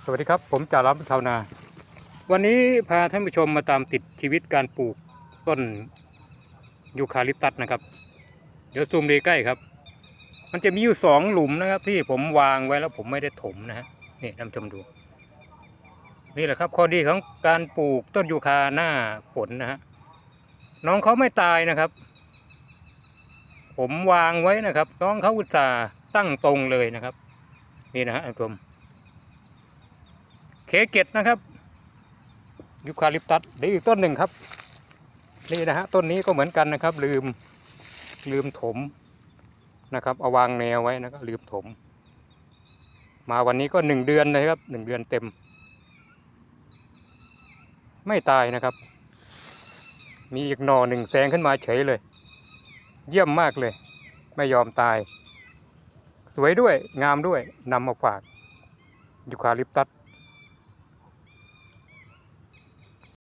สวัสดีครับผมจ่ารับชาวนาวันนี้พาท่านผู้ชมมาตามติดชีวิตการปลูกต้นยูคาลิปตัสนะครับเดี๋ยวซูมดีใกล้ครับมันจะมีอยู่2หลุมนะครับที่ผมวางไว้แล้วผมไม่ได้ถมนะฮะนี่ท่านผู้ชมดูนี่แหละครับข้อดีของการปลูกต้นยูคาหน้าฝนนะฮะน้องเขาไม่ตายนะครับผมวางไว้นะครับน้องเขาอุตส่าห์ตั้งตรงเลยนะครับนี่นะฮะท่านผู้ชมเคเกตนะครับยูคาลิปตัสเดี๋ยวอีกต้นหนึ่งครับนี่นะฮะต้นนี้ก็เหมือนกันนะครับลืมถมนะครับเอาวางแนวไว้นะก็ลืมถมมาวันนี้ก็1 เดือนเลยครับ1 เดือนเต็มไม่ตายนะครับมีอีกหน่อหนึ่งแซงขึ้นมาเฉยเลยเยี่ยมมากเลยไม่ยอมตายสวยด้วยงามด้วยนำมาฝากยูคาลิปตัส